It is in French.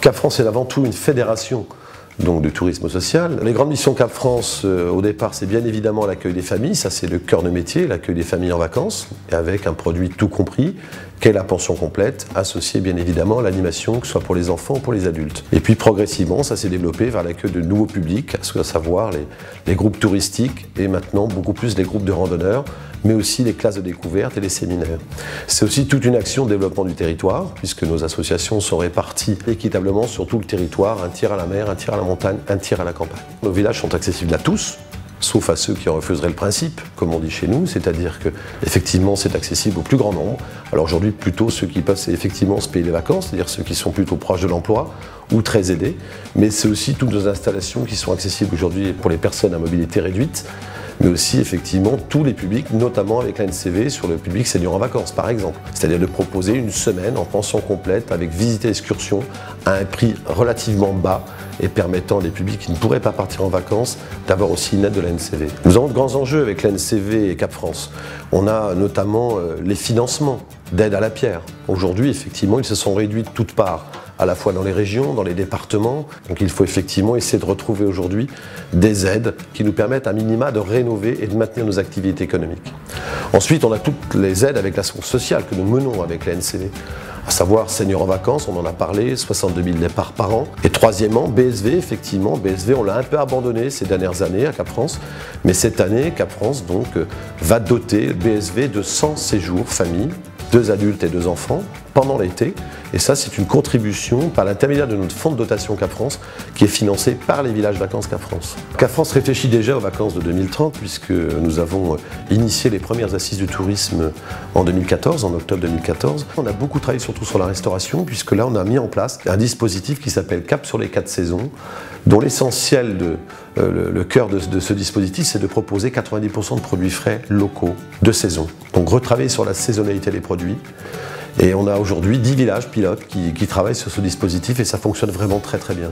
Cap France est avant tout une fédération donc de tourisme social. Les grandes missions Cap France, au départ, c'est bien évidemment l'accueil des familles, ça c'est le cœur de métier, l'accueil des familles en vacances, avec un produit tout compris, qu'est la pension complète, associée bien évidemment à l'animation, que ce soit pour les enfants ou pour les adultes. Et puis progressivement, ça s'est développé vers l'accueil de nouveaux publics, à savoir les groupes touristiques et maintenant beaucoup plus les groupes de randonneurs, mais aussi les classes de découverte et les séminaires. C'est aussi toute une action de développement du territoire, puisque nos associations sont réparties équitablement sur tout le territoire, un tiers à la mer, un tiers à la montagne, un tiers à la campagne. Nos villages sont accessibles à tous, sauf à ceux qui en refuseraient le principe, comme on dit chez nous, c'est-à-dire que effectivement c'est accessible au plus grand nombre. Alors aujourd'hui plutôt ceux qui peuvent effectivement se payer les vacances, c'est-à-dire ceux qui sont plutôt proches de l'emploi ou très aidés, mais c'est aussi toutes nos installations qui sont accessibles aujourd'hui pour les personnes à mobilité réduite, mais aussi effectivement tous les publics, notamment avec l'ANCV sur le public senior en vacances par exemple. C'est-à-dire de proposer une semaine en pension complète avec visite et excursion à un prix relativement bas et permettant à des publics qui ne pourraient pas partir en vacances d'avoir aussi une aide de l'ANCV. Nous avons de grands enjeux avec l'ANCV et Cap France. On a notamment les financements d'aide à la pierre. Aujourd'hui, effectivement, ils se sont réduits de toutes parts, à la fois dans les régions, dans les départements. Donc il faut effectivement essayer de retrouver aujourd'hui des aides qui nous permettent à minima de rénover et de maintenir nos activités économiques. Ensuite, on a toutes les aides avec l'action sociale que nous menons avec la NCV, à savoir seniors en vacances, on en a parlé, 62 000 départs par an. Et troisièmement, BSV, effectivement, BSV, on l'a un peu abandonné ces dernières années à Cap France, mais cette année, Cap France donc, va doter BSV de 100 séjours famille, 2 adultes et 2 enfants, pendant l'été. Et ça, c'est une contribution par l'intermédiaire de notre fonds de dotation Cap France qui est financé par les villages vacances Cap France. Cap France réfléchit déjà aux vacances de 2030 puisque nous avons initié les premières assises du tourisme en 2014, en octobre 2014. On a beaucoup travaillé surtout sur la restauration puisque là, on a mis en place un dispositif qui s'appelle Cap sur les 4 saisons, dont l'essentiel, le cœur de ce dispositif, c'est de proposer 90% de produits frais locaux de saison. Donc retravailler sur la saisonnalité des produits. Et on a aujourd'hui 10 villages pilotes qui travaillent sur ce dispositif et ça fonctionne vraiment très très bien.